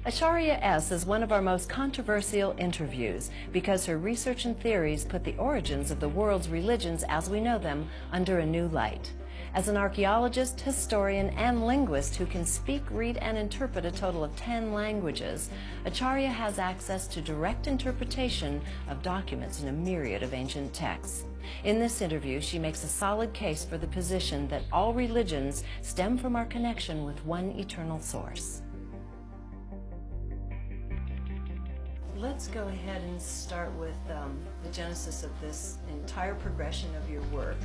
Acharya S is one of our most controversial interviews because her research and theories put the origins of the world's religions as we know them under a new light. As an archaeologist, historian, and linguist who can speak, read, and interpret a total of 10 languages, Acharya has access to direct interpretation of documents in a myriad of ancient texts. In this interview, she makes a solid case for the position that all religions stem from our connection with one eternal source. Let's go ahead and start with the genesis of this entire progression of your work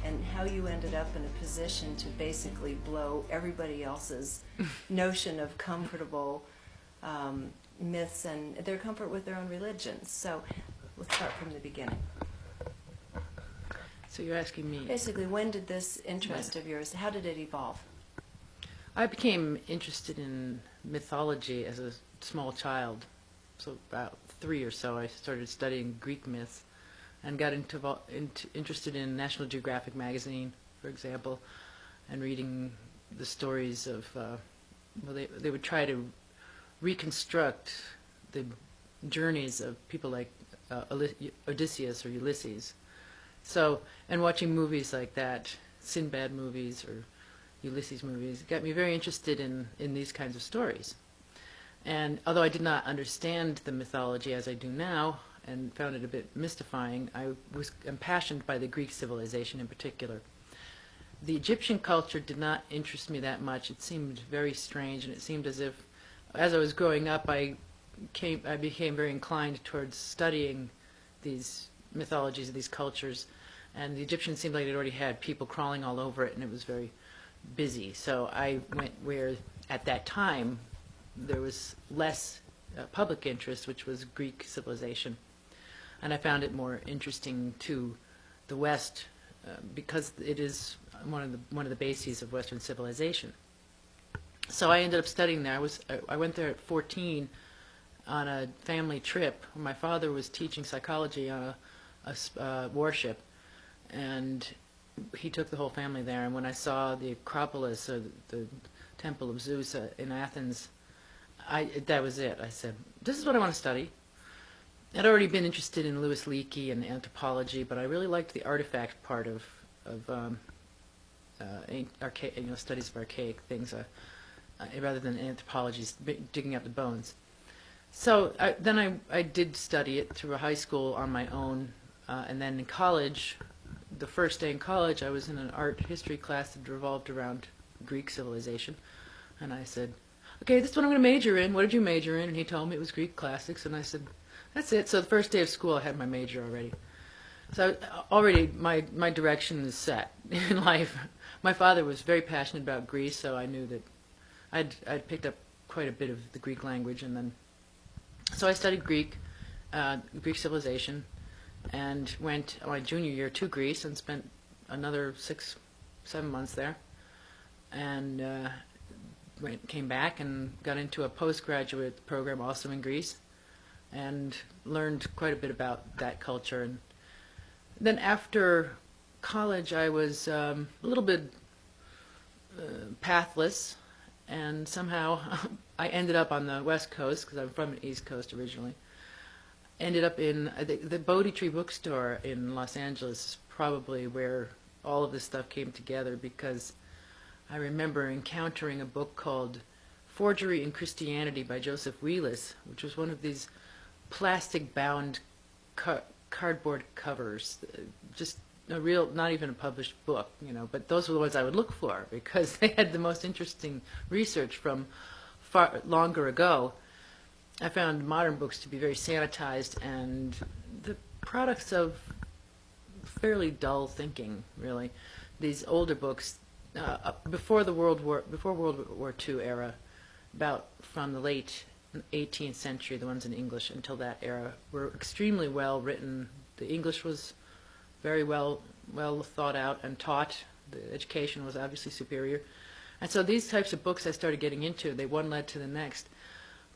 and how you ended up in a position to basically blow everybody else's notion of comfortable myths and their comfort with their own religions. So let's start from the beginning. So you're asking me? Basically, when did this interest of yours, how did it evolve? I became interested in mythology as a small child. So about 3 or so, I started studying Greek myths and got interested in National Geographic magazine, for example, and reading the stories of, they would try to reconstruct the journeys of people like Odysseus or Ulysses. So, and watching movies like that, Sinbad movies or Ulysses movies, got me very interested in these kinds of stories. And although I did not understand the mythology as I do now and found it a bit mystifying, I was impassioned by the Greek civilization in particular. The Egyptian culture did not interest me that much. It seemed very strange, and it seemed as if, as I was growing up, I became very inclined towards studying these mythologies of these cultures. And the Egyptians seemed like they'd already had people crawling all over it, and it was very busy. So I went where, at that time, there was less public interest, which was Greek civilization. And I found it more interesting to the West because it is one of the bases of Western civilization. So I ended up studying there. I went there at 14 on a family trip. My father was teaching psychology on a warship, and he took the whole family there. And when I saw the Acropolis, or the Temple of Zeus in Athens, that was it. I said, this is what I want to study. I'd already been interested in Louis Leakey and anthropology, but I really liked the artifact part of studies of archaic things, rather than anthropology, digging up the bones. So then I did study it through a high school on my own, and then in college, the first day in college, I was in an art history class that revolved around Greek civilization, and I said, okay, this is what I'm going to major in. What did you major in? And he told me it was Greek classics, and I said, that's it. So the first day of school, I had my major already. So already my direction is set in life. My father was very passionate about Greece, so I knew that I'd picked up quite a bit of the Greek language, and then so I studied Greek civilization, and went my junior year to Greece and spent another 6-7 months there, and came back and got into a postgraduate program also in Greece and learned quite a bit about that culture. And then after college, I was a little bit pathless, and somehow I ended up on the West Coast, because I'm from the East Coast originally. Ended up in the Bodhi Tree bookstore in Los Angeles is probably where all of this stuff came together, because I remember encountering a book called Forgery in Christianity by Joseph Wheelis, which was one of these plastic-bound cardboard covers, just a real, not even a published book, but those were the ones I would look for because they had the most interesting research from far longer ago. I found modern books to be very sanitized and the products of fairly dull thinking, really. These older books, before World War II era, about from the late 18th century, the ones in English until that era, were extremely well written. The English was very well thought out and taught. The education was obviously superior. And so these types of books I started getting into, they one led to the next.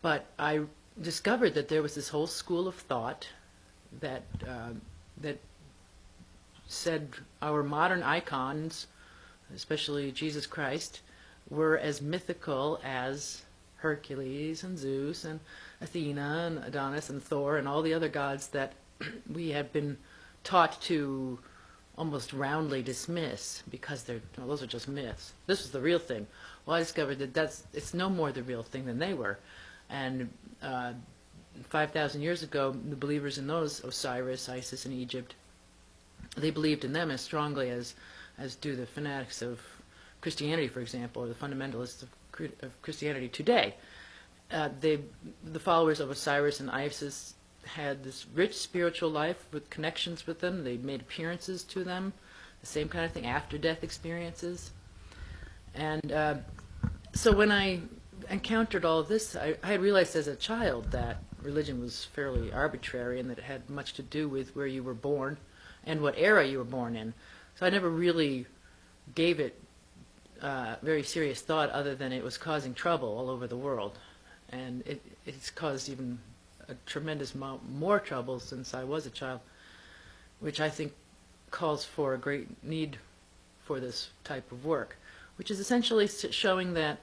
But I discovered that there was this whole school of thought that said our modern icons, especially Jesus Christ, were as mythical as Hercules and Zeus and Athena and Adonis and Thor and all the other gods that we had been taught to almost roundly dismiss because those are just myths. This was the real thing. Well, I discovered that it's no more the real thing than they were. And 5,000 years ago, the believers in those, Osiris, Isis in Egypt, they believed in them as strongly as do the fanatics of Christianity, for example, or the fundamentalists of Christianity today. The followers of Osiris and Isis had this rich spiritual life with connections with them. They made appearances to them, the same kind of thing, after-death experiences. And so when I encountered all of this, I had realized as a child that religion was fairly arbitrary and that it had much to do with where you were born and what era you were born in. So I never really gave it very serious thought other than it was causing trouble all over the world. And it's caused even a tremendous amount more trouble since I was a child, which I think calls for a great need for this type of work, which is essentially showing that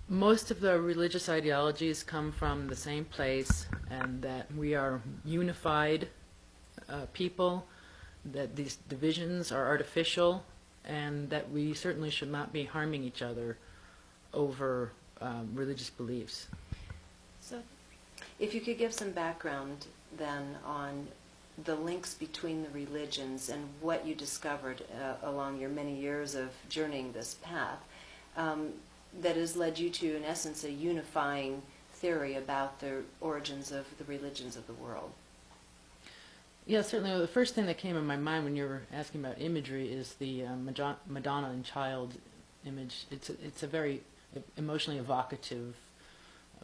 most of the religious ideologies come from the same place and that we are unified people, that these divisions are artificial, and that we certainly should not be harming each other over religious beliefs. So, if you could give some background then on the links between the religions and what you discovered along your many years of journeying this path that has led you to, in essence, a unifying theory about the origins of the religions of the world. Yeah, certainly. The first thing that came in my mind when you were asking about imagery is the Madonna and Child image. It's a very emotionally evocative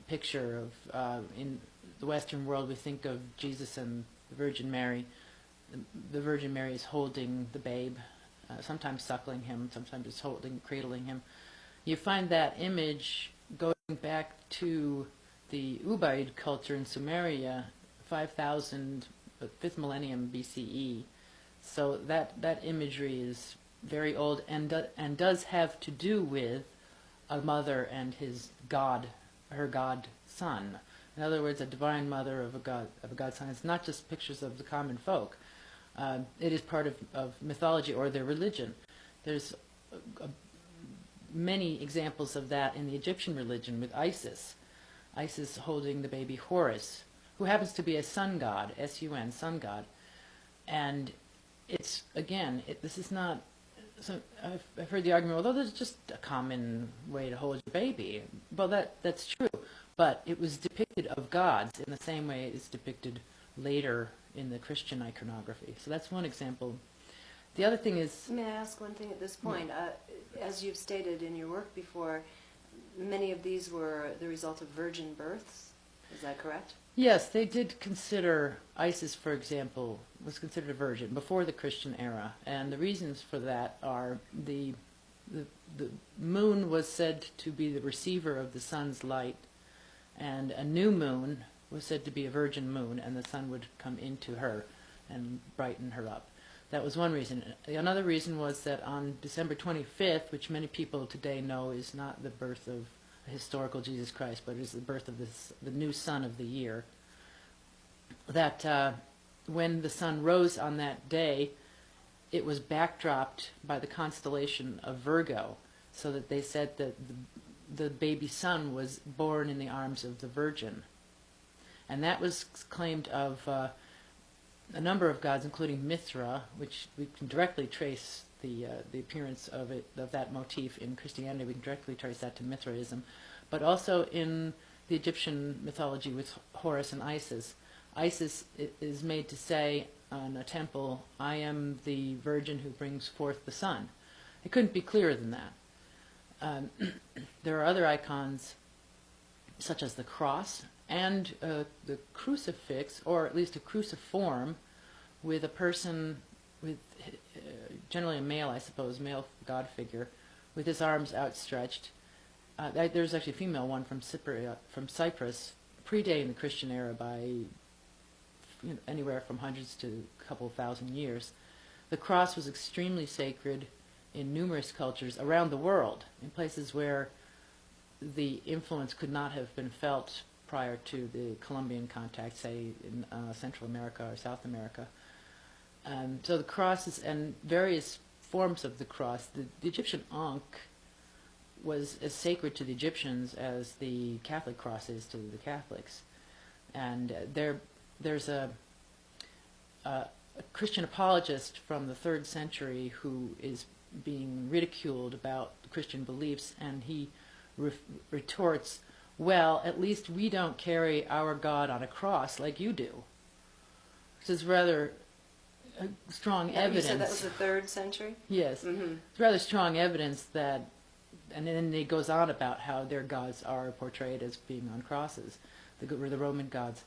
picture of, in the Western world, we think of Jesus and the Virgin Mary. The Virgin Mary is holding the babe, sometimes suckling him, sometimes it's cradling him. You find that image going back to the Ubaid culture in Sumeria, 5,000, 5th millennium BCE. So that imagery is very old and does have to do with a mother and her god son. In other words, a divine mother of a god son. It's not just pictures of the common folk. It is part of mythology or their religion. There's many examples of that in the Egyptian religion with Isis. Isis holding the baby Horus, who happens to be a sun god, S-U-N, sun god. And it's, again, this is not, so I've heard the argument, although there's just a common way to hold your baby. Well, that's true, but it was depicted of gods in the same way it's depicted later in the Christian iconography. So that's one example. The other thing is... May I ask one thing at this point? As you've stated in your work before, many of these were the result of virgin births. Is that correct? Yes, they did consider Isis, for example, was considered a virgin before the Christian era. And the reasons for that are the moon was said to be the receiver of the sun's light, and a new moon was said to be a virgin moon, and the sun would come into her and brighten her up. That was one reason. Another reason was that on December 25th, which many people today know is not the birth of a historical Jesus Christ, but is the birth of the new sun of the year, that when the sun rose on that day, it was backdropped by the constellation of Virgo, so that they said that the baby son was born in the arms of the Virgin. And that was claimed of a number of gods, including Mithra, which we can directly trace the appearance of that motif in Christianity. We can directly trace that to Mithraism, but also in the Egyptian mythology with Horus and Isis. Isis is made to say on a temple, "I am the virgin who brings forth the sun." It couldn't be clearer than that. There are other icons, such as the cross and the crucifix, or at least a cruciform, with a person, with generally a male, I suppose, male god figure, with his arms outstretched. There's actually a female one from Cyprus, predating the Christian era by anywhere from hundreds to a couple of thousand years. The cross was extremely sacred in numerous cultures around the world, in places where the influence could not have been felt prior to the Columbian contact, say in Central America or South America. So the crosses and various forms of the cross, the Egyptian Ankh was as sacred to the Egyptians as the Catholic cross is to the Catholics. And there's a Christian apologist from the 3rd century who is being ridiculed about Christian beliefs, and he retorts, well, at least we don't carry our God on a cross like you do. This is rather strong evidence. You said that was the 3rd century? Yes. Mm-hmm. It's rather strong evidence that, and then he goes on about how their gods are portrayed as being on crosses, the Roman gods.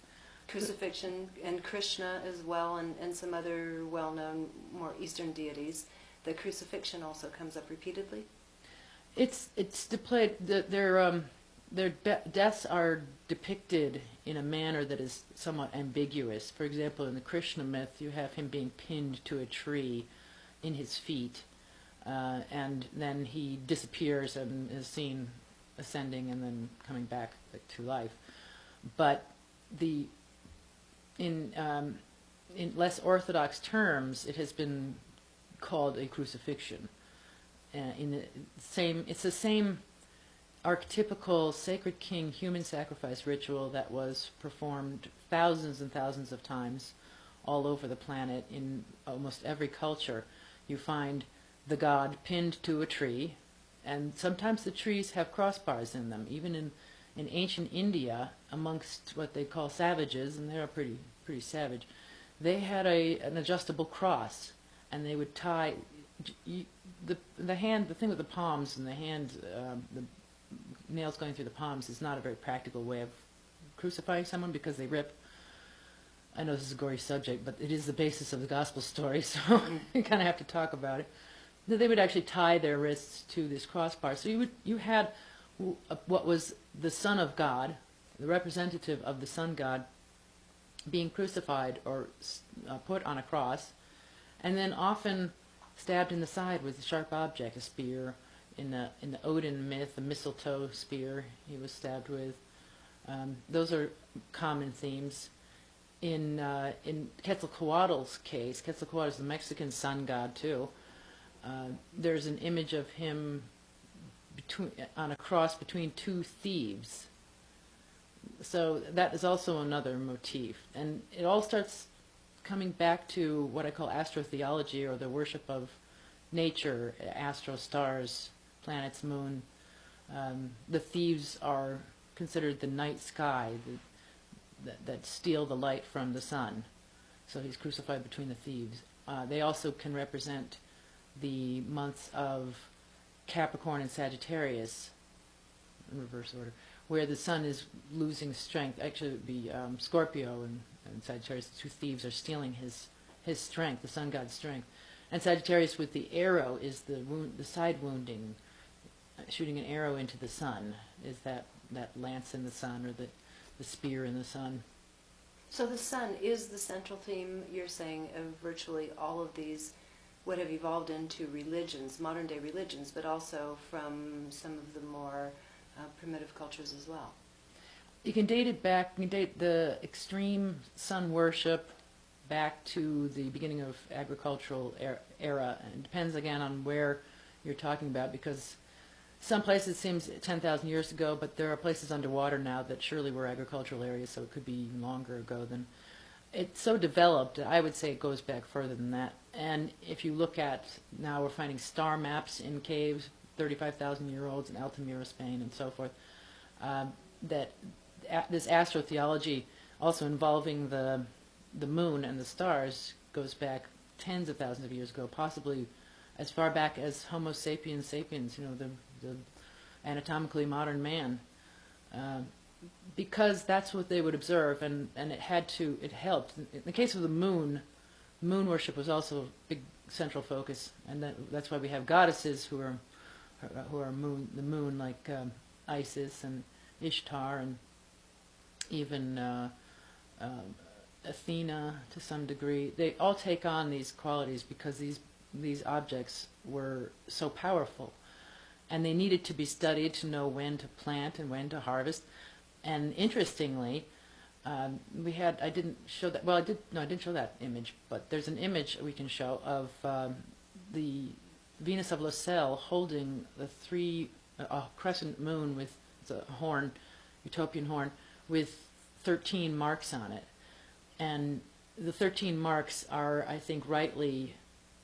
Crucifixion and Krishna as well, and some other well-known, more Eastern deities. The crucifixion also comes up repeatedly. It's displayed. Their deaths are depicted in a manner that is somewhat ambiguous. For example, in the Krishna myth, you have him being pinned to a tree in his feet, and then he disappears and is seen ascending and then coming back to life. But in less orthodox terms, it has been called a crucifixion. It's the same archetypical sacred king human sacrifice ritual that was performed thousands and thousands of times all over the planet. In almost every culture, you find the god pinned to a tree, and sometimes the trees have crossbars in them. Even in ancient India, amongst what they call savages, and they are pretty savage, they had an adjustable cross, and they would tie the thing with the palms and the hand, the nails going through the palms is not a very practical way of crucifying someone because they rip. I know this is a gory subject, but it is the basis of the gospel story, so you kind of have to talk about it. They would actually tie their wrists to this crossbar. So you had what was the Son of God, the representative of the Sun God, being crucified or put on a cross, and then often stabbed in the side with a sharp object, a spear. In the Odin myth, the mistletoe spear he was stabbed with. Those are common themes. In Quetzalcoatl's case, Quetzalcoatl is the Mexican sun god too. There's an image of him on a cross between 2 thieves. So that is also another motif. And it all starts coming back to what I call astrotheology, or the worship of nature, astro, stars, planets, moon. The thieves are considered the night sky that steal the light from the sun. So he's crucified between the thieves. They also can represent the months of Capricorn and Sagittarius, in reverse order, where the sun is losing strength. Actually, it would be Scorpio and Sagittarius. The 2 thieves are stealing his strength, the sun god's strength. And Sagittarius with the arrow is the side wounding, shooting an arrow into the sun, is that lance in the sun, or the spear in the sun. So the sun is the central theme, you're saying, of virtually all of these, what have evolved into religions, modern day religions, but also from some of the more primitive cultures as well. You can date it back, you can date the extreme sun worship back to the beginning of agricultural era. And it depends again on where you're talking about, because some places it seems 10,000 years ago, but there are places underwater now that surely were agricultural areas, so it could be even longer ago than. It's so developed, I would say it goes back further than that. And if you look at, now we're finding star maps in caves, 35,000-year-olds in Altamira, Spain, and so forth, that this astrotheology, also involving the moon and the stars, goes back tens of thousands of years ago, possibly as far back as Homo sapiens sapiens, the anatomically modern man, because that's what they would observe, and it helped. In the case of the moon worship was also a big central focus, and that's why we have goddesses who are the moon, like Isis and Ishtar, and even Athena to some degree. They all take on these qualities because these objects were so powerful. and they needed to be studied to know when to plant and when to harvest. And interestingly, I didn't show that, well, I didn't show that image, but there's an image we can show of the Venus of Lucelle holding a crescent moon with a horn, utopian horn, with 13 marks on it. And the 13 marks are, I think, rightly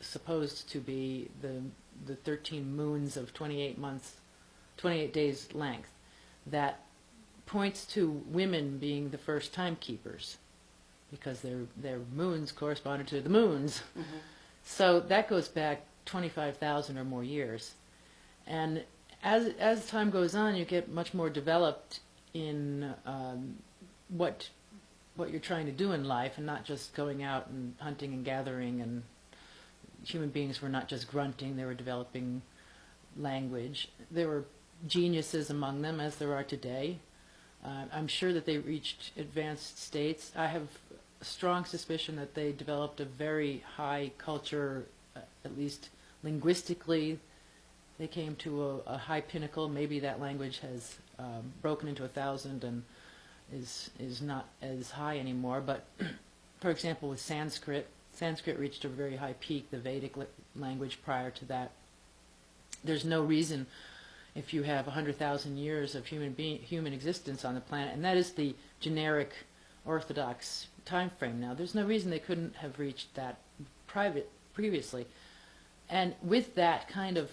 supposed to be the 13 moons of 28 months, 28 days length. That points to women being the first timekeepers, because their moons corresponded to the moons. Mm-hmm. So that goes back 25,000 or more years. And as time goes on, you get much more developed in what you're trying to do in life, and not just going out and hunting and gathering. And human beings were not just grunting, they were developing language. There were geniuses among them, as there are today. I'm sure that they reached advanced states. I have a strong suspicion that they developed a very high culture, at least linguistically. They came to a high pinnacle. Maybe that language has broken into 1,000 and is not as high anymore. But for example, with Sanskrit reached a very high peak, the Vedic language prior to that. There's no reason, if you have 100,000 years of human existence on the planet, and that is the generic orthodox time frame now, there's no reason they couldn't have reached that previously. And with that kind of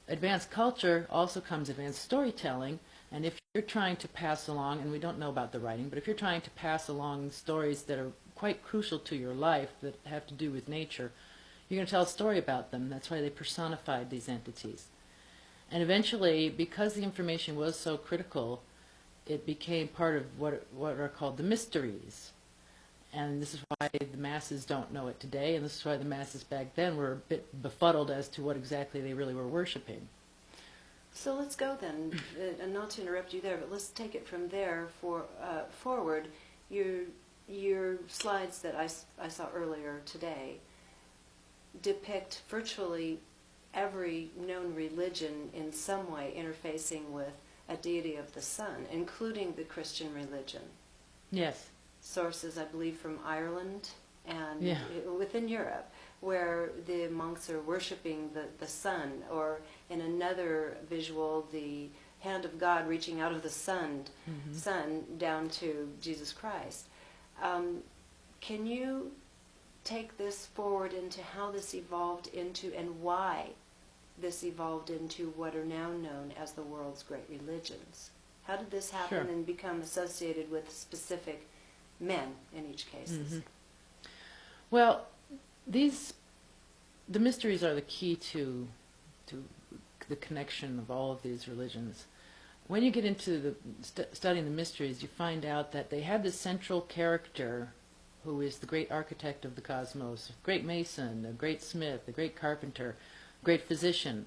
advanced culture also comes advanced storytelling. And if you're trying to pass along, and we don't know about the writing, but if you're trying to pass along stories that are quite crucial to your life, that have to do with nature, you're going to tell a story about them. That's why they personified these entities. And eventually, because the information was so critical, it became part of what are called the mysteries. And this is why the masses don't know it today, and this is why the masses back then were a bit befuddled as to what exactly they really were worshiping. So let's go then, and not to interrupt you there, but let's take it from there forward. Your slides that I saw earlier today depict virtually every known religion in some way interfacing with a deity of the sun, including the Christian religion. Yes. Sources, I believe, from Ireland and within Europe, where the monks are worshipping the sun, or in another visual, the hand of God reaching out of the sun down to Jesus Christ. Can you take this forward into how this evolved into, and why this evolved into what are now known as the world's great religions? How did this happen and become associated with specific men in each case? Mm-hmm. Well, the mysteries are the key to the connection of all of these religions. When you get into studying the mysteries, you find out that they have this central character who is the great architect of the cosmos, a great mason, a great smith, a great carpenter, great physician,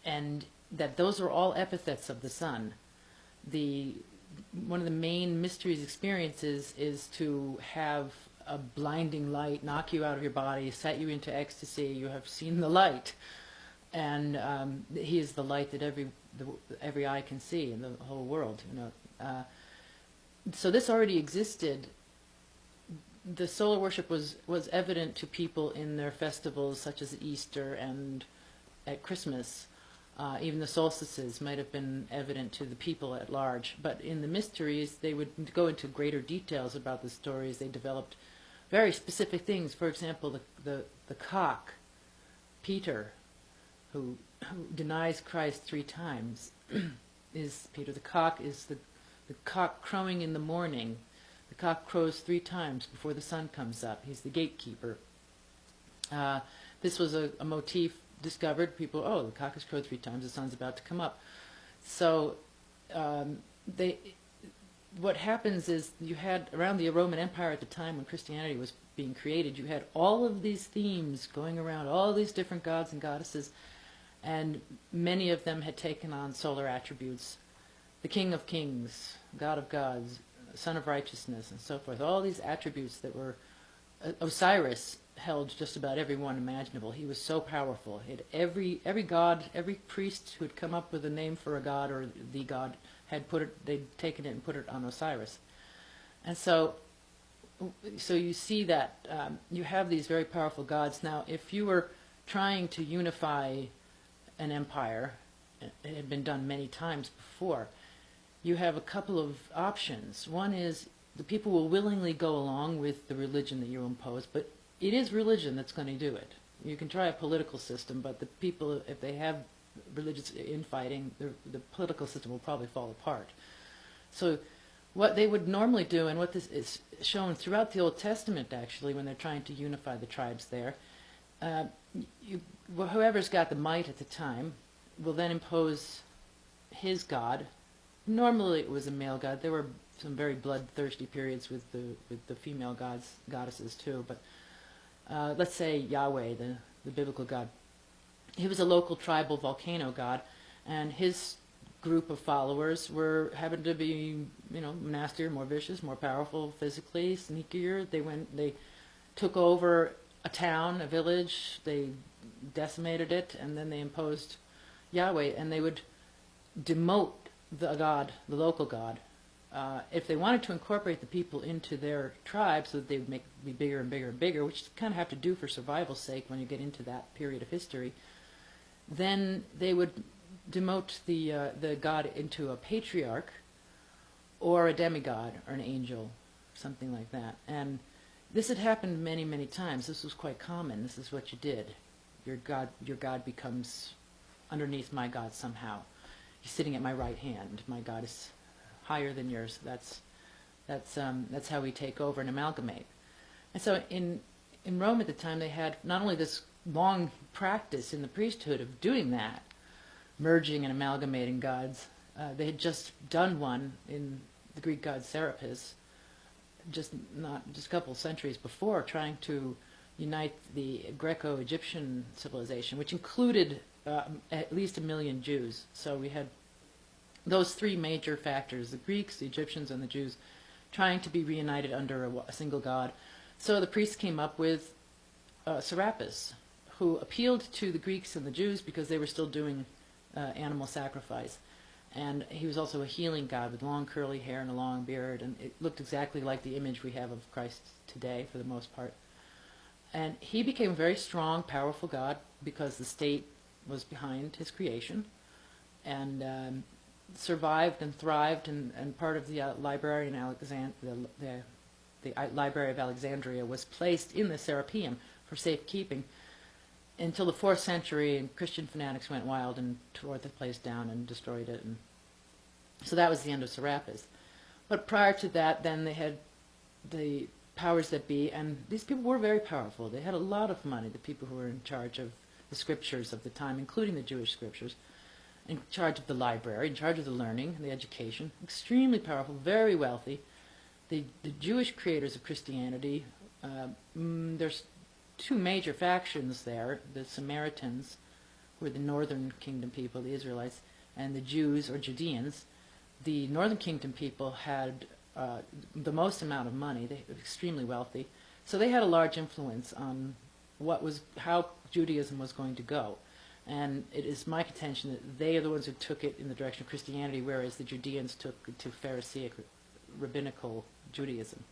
and that those are all epithets of the sun. One of the main mysteries experiences is to have a blinding light knock you out of your body, set you into ecstasy. You have seen the light, and he is the light that every eye can see in the whole world. So this already existed. The solar worship was evident to people in their festivals, such as Easter and at Christmas. Even the solstices might have been evident to the people at large. But in the mysteries, they would go into greater details about the stories. They developed very specific things. For example, the cock, Peter, who denies Christ 3 times, is Peter. The cock is the cock crowing in the morning. The cock crows 3 times before the sun comes up. He's the gatekeeper. This was a motif discovered. People, the cock has crowed 3 times, the sun's about to come up. So what happens is, you had, around the Roman Empire at the time when Christianity was being created, you had all of these themes going around, all these different gods and goddesses, and many of them had taken on solar attributes. The King of Kings, God of Gods, Son of Righteousness, and so forth. All these attributes that were Osiris, held just about everyone imaginable. He was so powerful. Every god, every priest who had come up with a name for a god or the god had they'd taken it and put it on Osiris. And so you see that you have these very powerful gods. Now, if you were trying to unify an empire, it had been done many times before, you have a couple of options. One is the people will willingly go along with the religion that you impose, but it is religion that's going to do it. You can try a political system, but the people, if they have religious infighting, the political system will probably fall apart. So what they would normally do, and what this is shown throughout the Old Testament actually, when they're trying to unify the tribes there, whoever's got the might at the time will then impose his god. Normally it was a male god. There were some very bloodthirsty periods with the female goddesses too, but let's say Yahweh, the biblical god. He was a local tribal volcano god, and his group of followers happened to be, nastier, more vicious, more powerful physically, sneakier. They took over a town, a village, they decimated it, and then they imposed Yahweh, and they would demote the god, the local god. If they wanted to incorporate the people into their tribe so that they would be bigger and bigger and bigger, which you kind of have to do for survival's sake when you get into that period of history, then they would demote the god into a patriarch or a demigod or an angel, something like that. And this had happened many, many times. This was quite common. This is what you did. Your god becomes underneath my god somehow. He's sitting at my right hand. My god is higher than yours. That's how we take over and amalgamate. And so in Rome at the time, they had not only this long practice in the priesthood of doing that, merging and amalgamating gods. They had just done one in the Greek god Serapis, just a couple of centuries before, trying to unite the Greco-Egyptian civilization, which included at least 1 million Jews. So we had those three major factors, the Greeks, the Egyptians, and the Jews, trying to be reunited under a single god. So the priests came up with Serapis, who appealed to the Greeks and the Jews because they were still doing animal sacrifice. And he was also a healing god with long curly hair and a long beard, and it looked exactly like the image we have of Christ today for the most part. And he became a very strong, powerful god because the state was behind his creation, and survived and thrived, and part of the library in the Library of Alexandria was placed in the Serapeum for safekeeping until the 4th century, and Christian fanatics went wild and tore the place down and destroyed it. And so that was the end of Serapis. But prior to that, then they had the powers that be, and these people were very powerful. They had a lot of money, the people who were in charge of the scriptures of the time, including the Jewish scriptures, in charge of the library, in charge of the learning and the education, extremely powerful, very wealthy. The Jewish creators of Christianity, there's two major factions there, the Samaritans, who are the northern kingdom people, the Israelites, and the Jews or Judeans. The northern kingdom people had the most amount of money. They were extremely wealthy. So they had a large influence on how Judaism was going to go. And it is my contention that they are the ones who took it in the direction of Christianity, whereas the Judeans took it to Pharisaic rabbinical Judaism.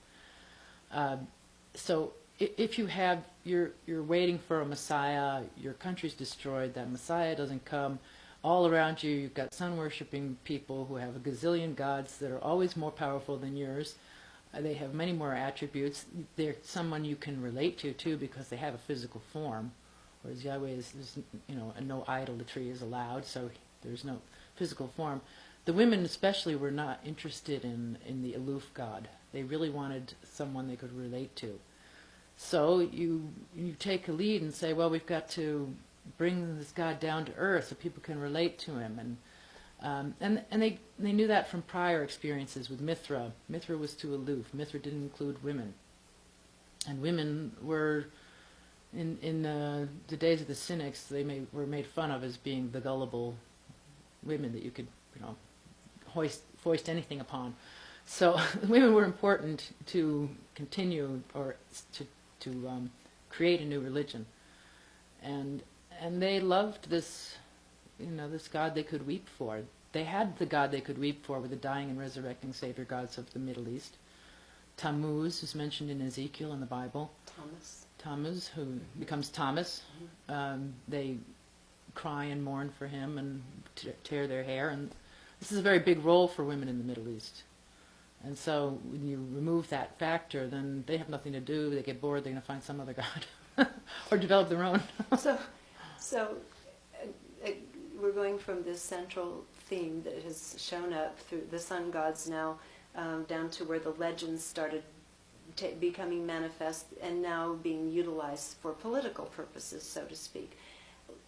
So if you're waiting for a Messiah, your country's destroyed, that Messiah doesn't come, all around you you've got sun-worshipping people who have a gazillion gods that are always more powerful than yours. They have many more attributes. They're someone you can relate to, too, because they have a physical form. Whereas Yahweh is no idolatry is allowed, so there's no physical form. The women especially were not interested in the aloof god. They really wanted someone they could relate to. So you take a lead and say, well, we've got to bring this god down to earth so people can relate to him. And they knew that from prior experiences with Mithra. Mithra was too aloof. Mithra didn't include women. And women were... In the days of the Cynics, they were made fun of as being the gullible women that you could, foist anything upon. So women were important to continue or to create a new religion. And they loved this, this God they could weep for. They had the God they could weep for with the dying and resurrecting Savior gods of the Middle East. Tammuz is mentioned in Ezekiel in the Bible. Tammuz, who becomes Thomas. They cry and mourn for him and tear their hair. And this is a very big role for women in the Middle East. And so when you remove that factor, then they have nothing to do. They get bored. They're going to find some other god or develop their own. So we're going from this central theme that has shown up through the sun gods now down to where the legends started becoming manifest and now being utilized for political purposes, so to speak.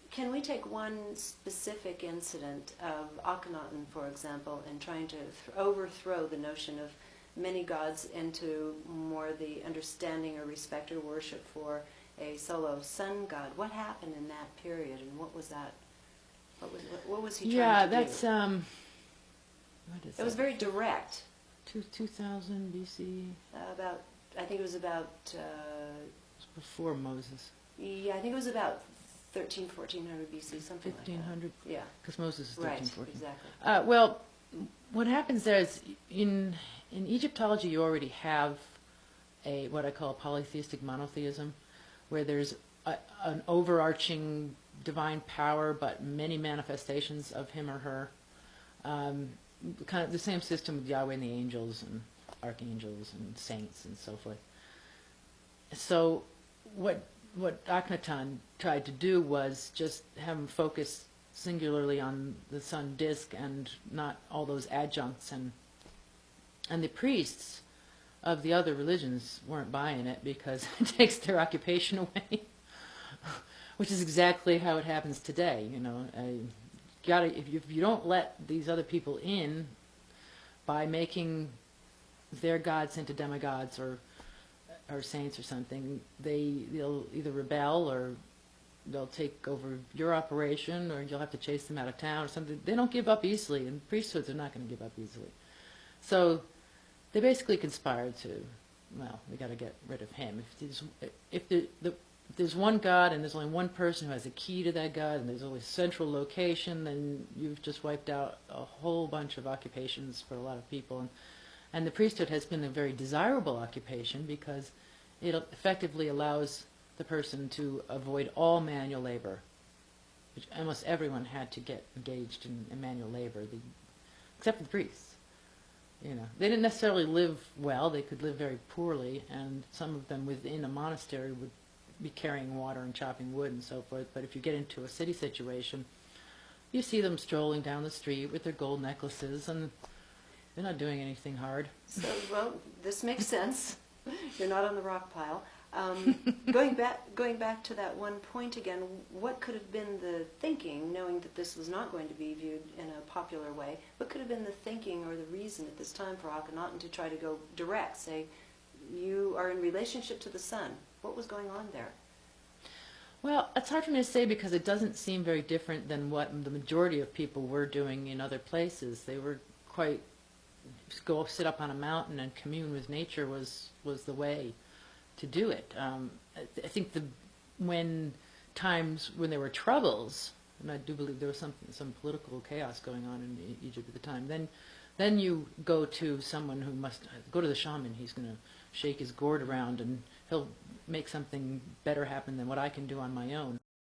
Can we take one specific incident of Akhenaten, for example, in trying to overthrow the notion of many gods into more the understanding or respect or worship for a solo sun god? What happened in that period, and what was that? What was he trying to do? Yeah, that's what is it was very direct. 2000 BC. I think it was about. It was before Moses. Yeah, I think it was about 1400 BC, something 1500. Like that. Yeah. Because Moses is 1314. Right, exactly. Well, what happens there is in Egyptology you already have what I call polytheistic monotheism, where there's an overarching divine power, but many manifestations of him or her. Kind of the same system with Yahweh and the angels and archangels and saints and so forth. So what Akhenaten tried to do was just have him focus singularly on the sun disk and not all those adjuncts, and the priests of the other religions weren't buying it because it takes their occupation away, which is exactly how it happens today. If you don't let these other people in by making their gods into demigods or saints or something, they'll either rebel or they'll take over your operation, or you'll have to chase them out of town or something. They don't give up easily, and priesthoods are not going to give up easily. So they basically conspired to, we got to get rid of him. If there's one God and there's only one person who has a key to that God, and there's only a central location, then you've just wiped out a whole bunch of occupations for a lot of people. And the priesthood has been a very desirable occupation because it effectively allows the person to avoid all manual labor, which almost everyone had to get engaged in manual labor, except for the priests. They didn't necessarily live well. They could live very poorly, and some of them within a monastery would be carrying water and chopping wood and so forth. But if you get into a city situation, you see them strolling down the street with their gold necklaces, and they're not doing anything hard. So, this makes sense. You're not on the rock pile. Going back to that one point again, what could have been the thinking, knowing that this was not going to be viewed in a popular way, what could have been the thinking or the reason at this time for Akhenaten to try to go direct, say, you are in relationship to the sun? What was going on there? Well, it's hard for me to say because it doesn't seem very different than what the majority of people were doing in other places. They were quite, go sit up on a mountain and commune with nature was the way to do it. I think when there were troubles, and I do believe there was some political chaos going on in Egypt at the time, then you go to someone who must go to the shaman. He's going to shake his gourd around and he'll make something better happen than what I can do on my own.